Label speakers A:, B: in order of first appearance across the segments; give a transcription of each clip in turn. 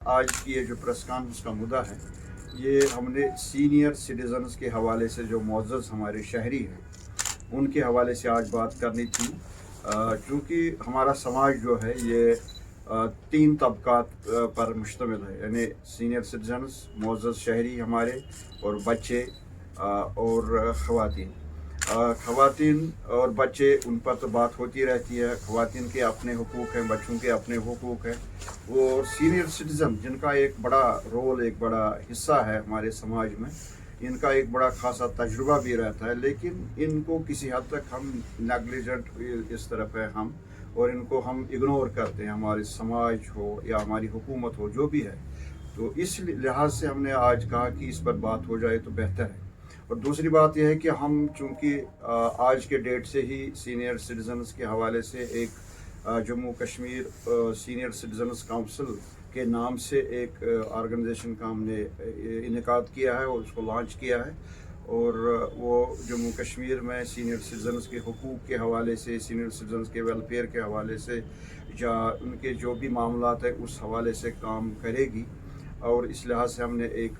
A: आज की ये जो प्रेस कॉन्फ्रेंस का मुद्दा है, ये हमने सीनियर सिटीजन्स के हवाले से जो मुअज़्ज़ज़ हमारे शहरी हैं उनके हवाले से आज बात करनी थी। चूँकि हमारा समाज जो है ये तीन तबकात पर मुश्तमिल है, यानी सीनियर सिटीजन्स, मुअज़्ज़ज़ शहरी हमारे, और बच्चे और ख़वातीन। ख़वातीन और बच्चे, उन पर तो बात होती रहती है। ख़वातीन के अपने हुकूक़ हैं, बच्चों के अपने हुकूक़ हैं। और सीनियर सिटीज़न जिनका एक बड़ा रोल, एक बड़ा हिस्सा है हमारे समाज में, इनका एक बड़ा खासा तजुर्बा भी रहता है, लेकिन इनको किसी हद तक हम नेग्लिजेंट इस तरफ है हम, और इनको हम इग्नोर करते हैं, हमारे समाज हो या हमारी हुकूमत हो, जो भी है। तो इस लिहाज से हमने आज कहा कि इस पर बात हो जाए तो बेहतर है। और दूसरी बात यह है कि हम चूँकि आज के डेट से ही सीनियर सिटीजन्स के हवाले से एक Jammu Kashmir senior citizens council के नाम से एक ऑर्गेनाइजेशन का हमने इनेकाद किया है और उसको लॉन्च किया है। और वो जम्मू कश्मीर में सीनियर सिटीजन्स के हुकूक़ के हवाले से, सीनियर सिटीजन्स के वेलफेयर के हवाले से, या उनके जो भी मामलात है उस हवाले से काम करेगी। और इस लिहाज से हमने एक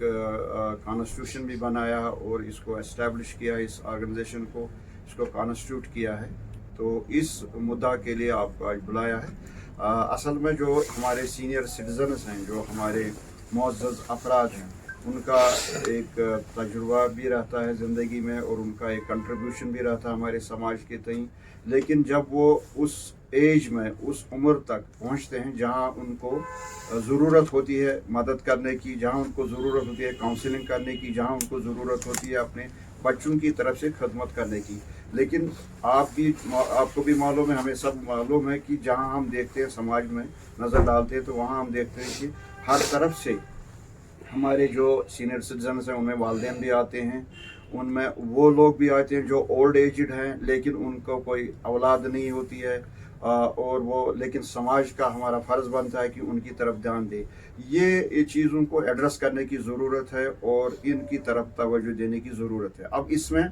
A: कॉन्स्टिट्यूशन भी बनाया और इसको एस्टैब्लिश किया है, इस ऑर्गेनाइजेशन को, इसको कॉन्स्टिट्यूट किया है। तो इस मुद्दा के लिए आपको आज बुलाया है। असल में जो हमारे सीनियर सिटीजन्स हैं, जो हमारे मुअज़्ज़ज़ अफराद हैं, उनका एक तजुर्बा भी रहता है ज़िंदगी में और उनका एक कंट्रीब्यूशन भी रहता है हमारे समाज के तई। लेकिन जब वो उस एज में, उस उम्र तक पहुंचते हैं जहां उनको ज़रूरत होती है मदद करने की, जहां उनको ज़रूरत होती है काउंसलिंग करने की, जहां उनको ज़रूरत होती है अपने बच्चों की तरफ से खदमत करने की। लेकिन आपको भी मालूम है, हमें सब मालूम है कि जहां हम देखते हैं, समाज में नज़र डालते हैं, तो वहां हम देखते हैं कि हर तरफ से हमारे जो सीनियर सिटीजन्स हैं उनमें वालिदैन भी आते हैं, उनमें वो लोग भी आते हैं जो ओल्ड एजड हैं, लेकिन उनको कोई औलाद नहीं होती है। और वो, लेकिन समाज का हमारा फ़र्ज़ बनता है कि उनकी तरफ ध्यान दे। ये चीज़ों को एड्रेस करने की ज़रूरत है और इनकी तरफ तवज्जो देने की ज़रूरत है। अब इसमें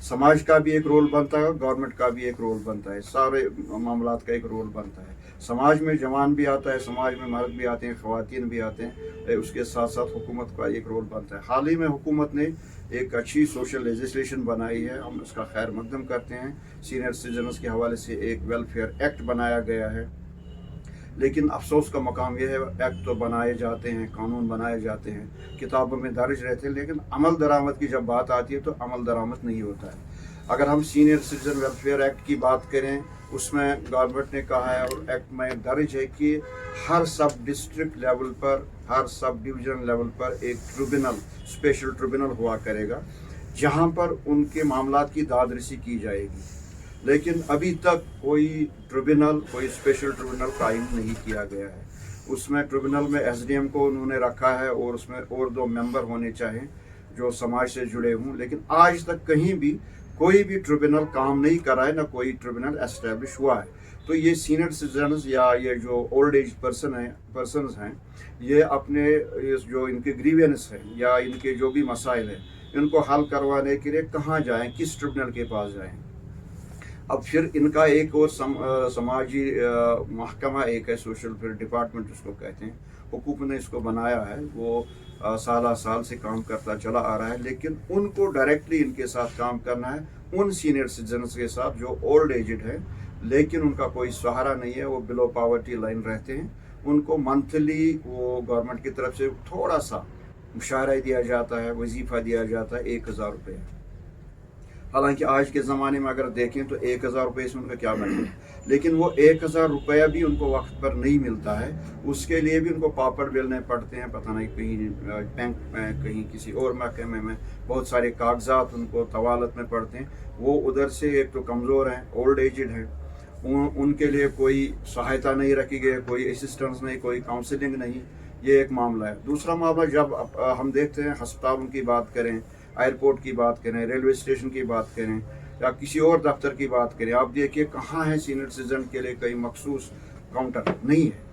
A: समाज का भी एक रोल बनता है और गवर्नमेंट का भी एक रोल बनता है, सारे मामलात का एक रोल बनता है। समाज में जवान भी आता है, समाज में मर्द भी आते हैं, ख़वातीन भी आते हैं, उसके साथ साथ हुकूमत का एक रोल बनता है। हाल ही में हुकूमत ने एक अच्छी सोशल लेजिस्लेशन बनाई है, हम उसका खैर मकदम करते हैं। सीनियर सिटीजन्स के हवाले से एक वेलफेयर एक्ट बनाया गया है, लेकिन अफसोस का मकाम यह है, एक्ट तो बनाए जाते हैं, कानून बनाए जाते हैं, किताबों में दर्ज रहते हैं, लेकिन अमल दरामद की जब बात आती है तो अमल दरामद नहीं होता है। अगर हम सीनियर सिटीजन वेलफेयर एक्ट की बात करें, उसमें गवर्नमेंट ने कहा है और एक्ट में दर्ज है कि हर सब डिस्ट्रिक्ट लेवल पर, हर सब डिवीजन लेवल पर एक ट्रिब्यूनल, स्पेशल ट्रिब्यूनल हुआ करेगा, जहां पर उनके मामलात की दादरसी की जाएगी। लेकिन अभी तक कोई ट्रिब्यूनल, कोई स्पेशल ट्रिब्यूनल कायम नहीं किया गया है। उसमें ट्रिब्यूनल में एसडीएम को उन्होंने रखा है और उसमें और 2 मेंबर होने चाहिए जो समाज से जुड़े हों, लेकिन आज तक कहीं भी कोई भी ट्रिब्यूनल काम नहीं कर रहा है, ना कोई ट्रिब्यूनल एस्टेब्लिश हुआ है। तो ये सीनियर सिटीजन्स या ये जो ओल्ड एज पर्सनस हैं, ये अपने जो इनके ग्रीवेंस हैं या इनके जो भी मसाइल हैं, इनको हल करवाने के लिए कहाँ जाएं, किस ट्रिब्यूनल के पास जाएं। अब फिर इनका एक और समाजी महकमा एक है, सोशल वेलफेयर डिपार्टमेंट उसको कहते हैं, हुकूमत ने इसको बनाया है, वो साल साल से काम करता चला आ रहा है। लेकिन उनको डायरेक्टली इनके साथ काम करना है, उन सीनियर सिटीजन्स के साथ जो ओल्ड एजड है, लेकिन उनका कोई सहारा नहीं है, वो बिलो पावर्टी लाइन रहते हैं। उनको मंथली वो गवर्नमेंट की तरफ से थोड़ा सा मुशावरा दिया जाता है, वजीफ़ा दिया जाता है, 1000 रुपये। हालांकि आज के ज़माने में अगर देखें तो 1000 रुपये से उनका क्या बनता है, लेकिन वो 1000 रुपया भी उनको वक्त पर नहीं मिलता है। उसके लिए भी उनको पापड़ बेलने पड़ते हैं, पता नहीं कहीं बैंक में, कहीं किसी और महकमे में, बहुत सारे कागजात उनको तवालत में पड़ते हैं। वो उधर से एक तो कमज़ोर हैं, ओल्ड एजड हैं, उनके लिए कोई सहायता नहीं रखी गई, कोई असिस्टेंस नहीं, कोई काउंसलिंग नहीं। ये एक मामला है। दूसरा मामला, जब हम देखते हैं अस्पतालों की बात करें, एयरपोर्ट की बात करें, रेलवे स्टेशन की बात करें, या किसी और दफ्तर की बात करें, आप देखिए कहाँ है सीनियर सिटीजन के लिए कोई मखसूस काउंटर नहीं है।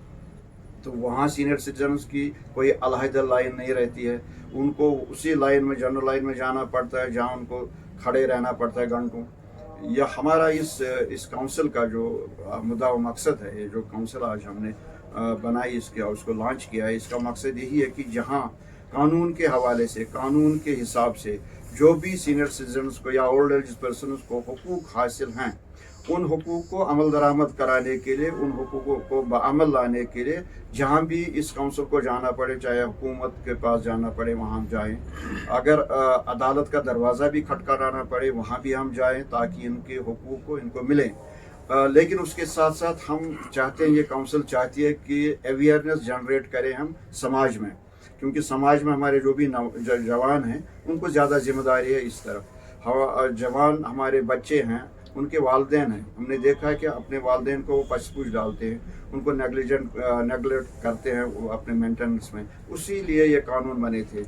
A: तो वहाँ सीनियर सिटीजन्स की कोई अलहदा लाइन नहीं रहती है, उनको उसी लाइन में, जनरल लाइन में जाना पड़ता है जहाँ उनको खड़े रहना पड़ता है घंटों। यह हमारा इस काउंसिल का जो मुद्दा व मकसद है, ये जो काउंसिल आज हमने बनाई, उसको लॉन्च किया है। इसका मकसद यही है कि जहाँ कानून के हवाले से, कानून के हिसाब से जो भी सीनियर सिटीजन्स को या ओल्ड एज पर्सनस को हुकूक हासिल हैं, उन हुकूक को अमल दरामद कराने के लिए, उन हुकूकों को बाअमल लाने के लिए जहाँ भी इस काउंसिल को जाना पड़े, चाहे हुकूमत के पास जाना पड़े वहाँ हम जाएँ, अगर अदालत का दरवाज़ा भी खटखटाना पड़े वहाँ भी हम जाएँ ताकि इनके हुकूक को इनको मिलें। लेकिन उसके साथ साथ हम चाहते हैं, ये काउंसिल चाहती है कि अवेयरनेस जनरेट करें हम समाज में, क्योंकि समाज में हमारे जो भी जवान हैं उनको ज़्यादा जिम्मेदारी है इस तरफ। जवान हमारे बच्चे हैं, उनके वालिदैन हैं, हमने देखा है कि अपने वालिदैन को वो पछपूछ डालते हैं, उनको नेगलेक्ट करते हैं वो अपने मेंटेनेंस में। उसी लिए ये कानून बने थे।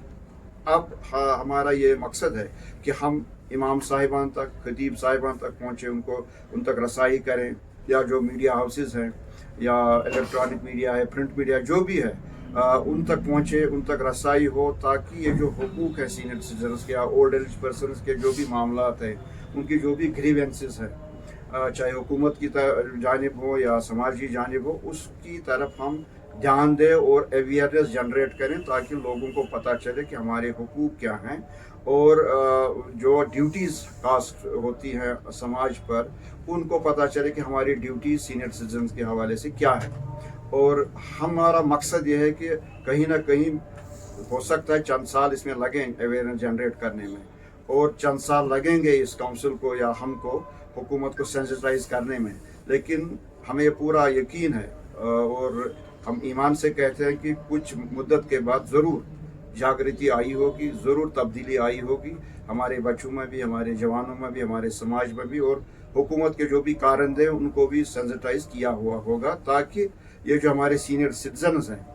A: अब हमारा ये मकसद है कि हम इमाम साहिबान तक, खतीब साहिबान तक पहुँचे, उन तक रसाई करें, या जो मीडिया हाउसेस हैं या इलेक्ट्रॉनिक मीडिया है, प्रिंट मीडिया जो भी है, उन तक पहुँचे, उन तक रसाई हो, ताकि ये जो हुकूक है सीनियर सिटीजन्स के या ओल्ड एज पर्सनस के जो भी मामलात हैं, उनकी जो भी ग्रीवेंसेस हैं, चाहे हुकूमत की जानिब हो या समाजी जानिब हो, उसकी तरफ हम ध्यान दें और अवेयरनेस जनरेट करें ताकि लोगों को पता चले कि हमारे हुकूक क्या हैं, और जो ड्यूटीज़ कास्ट होती हैं समाज पर, उनको पता चले कि हमारी ड्यूटीज़ सीनियर सिटीजन्स के हवाले से क्या है। और हमारा मकसद ये है कि कहीं ना कहीं हो सकता है चंद साल इसमें लगें अवेयरनेस जनरेट करने में, और चंद साल लगेंगे इस काउंसिल को या हमको हुकूमत को सेंसिटाइज करने में, लेकिन हमें पूरा यकीन है और हम ईमान से कहते हैं कि कुछ मुद्दत के बाद ज़रूर जागृति आई होगी, ज़रूर तब्दीली आई होगी हमारे बच्चों में भी, हमारे जवानों में भी, हमारे समाज में भी, और हुकूमत के जो भी कारंदे हैं उनको भी सेंसिटाइज किया हुआ होगा, ताकि ये जो हमारे सीनियर सिटीजन्स हैं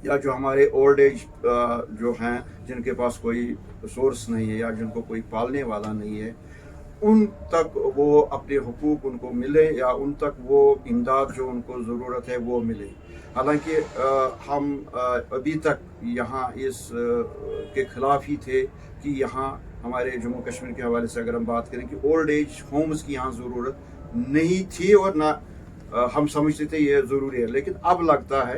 A: या जो हमारे ओल्ड एज जो हैं, जिनके पास कोई सोर्स नहीं है या जिनको कोई पालने वाला नहीं है, उन तक वो अपने हुकूक उनको मिले, या उन तक वो इमदाद जो उनको ज़रूरत है वो मिले। हालांकि हम अभी तक यहाँ इस के ख़िलाफ़ ही थे कि यहाँ हमारे जम्मू कश्मीर के हवाले से अगर हम बात करें कि ओल्ड एज होम्स की यहाँ ज़रूरत नहीं थी, और ना हम समझते थे ये ज़रूरी है, लेकिन अब लगता है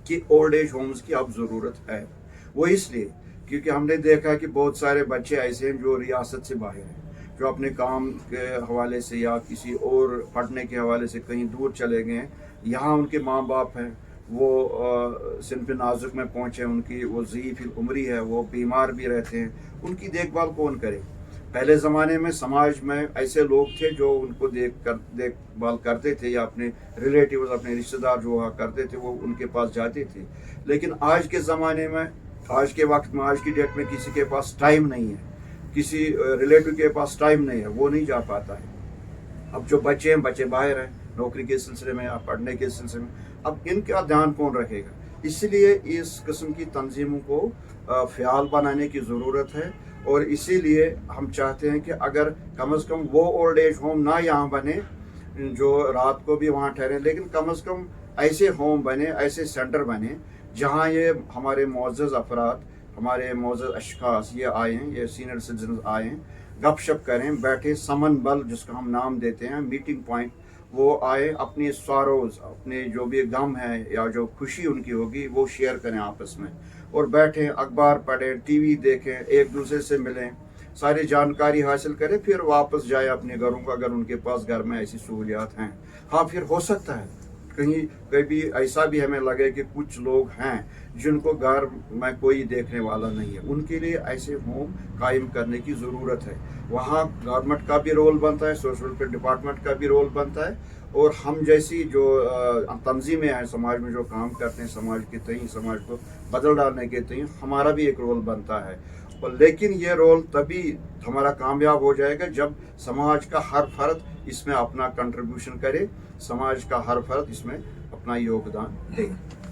A: कि ओल्ड एज होम्स की अब ज़रूरत है। वो इसलिए क्योंकि हमने देखा कि बहुत सारे बच्चे ऐसे हैं जो रियासत से बाहर हैं, जो अपने काम के हवाले से या किसी और पढ़ने के हवाले से कहीं दूर चले गए हैं। यहाँ उनके माँ बाप हैं, वो सिनफ़ नाजुक में पहुँचे, उनकी वो ज़ईफ़ उम्री है, वो बीमार भी रहते हैं, उनकी देखभाल कौन करे। पहले ज़माने में समाज में ऐसे लोग थे जो उनको देखभाल करते थे, या अपने रिलेटिव्स, अपने रिश्तेदार जो हुआ करते थे वो उनके पास जाते थे। लेकिन आज के ज़माने में, आज के वक्त में, आज की डेट में किसी के पास टाइम नहीं है, किसी रिलेटिव के पास टाइम नहीं है, वो नहीं जा पाता है। अब जो बच्चे हैं, बच्चे बाहर हैं नौकरी के सिलसिले में या पढ़ने के सिलसिले में, अब इनका ध्यान कौन रखेगा। इसलिए इस किस्म की तंजीमों को फ़याल बनाने की ज़रूरत है, और इसीलिए हम चाहते हैं कि अगर कम से कम वो ओल्ड एज होम ना यहाँ बने जो रात को भी वहाँ ठहरें, लेकिन कम से कम ऐसे होम बने, ऐसे सेंटर बने जहाँ ये हमारे मुअज़्ज़ज़ अफराद, हमारे मुअज़्ज़ज़ अशख़ास ये आएँ, ये सीनियर सिटीजन आएँ, गपशप करें, बैठे, समन बल जिसका हम नाम देते हैं, मीटिंग पॉइंट, वो आए, अपनी सॉरोज़, अपने जो भी गम है या जो खुशी उनकी होगी वो शेयर करें आपस में, और बैठें, अखबार पढ़ें, टीवी देखें, एक दूसरे से मिलें, सारी जानकारी हासिल करें, फिर वापस जाए अपने घरों को अगर उनके पास घर में ऐसी सहूलियात हैं। हाँ, फिर हो सकता है कहीं कभी ऐसा भी हमें लगे कि कुछ लोग हैं जिनको घर में कोई देखने वाला नहीं है, उनके लिए ऐसे होम कायम करने की ज़रूरत है। वहाँ गवर्नमेंट का भी रोल बनता है, सोशल वेलफेयर डिपार्टमेंट का भी रोल बनता है, और हम जैसी जो तंजीमें हैं समाज में जो काम करते हैं समाज के तई, समाज को बदल डालने के तई, हमारा भी एक रोल बनता है। और लेकिन ये रोल तभी हमारा कामयाब हो जाएगा जब समाज का हर फर्द इसमें अपना कंट्रीब्यूशन करे, समाज का हर फर्द इसमें अपना योगदान दे।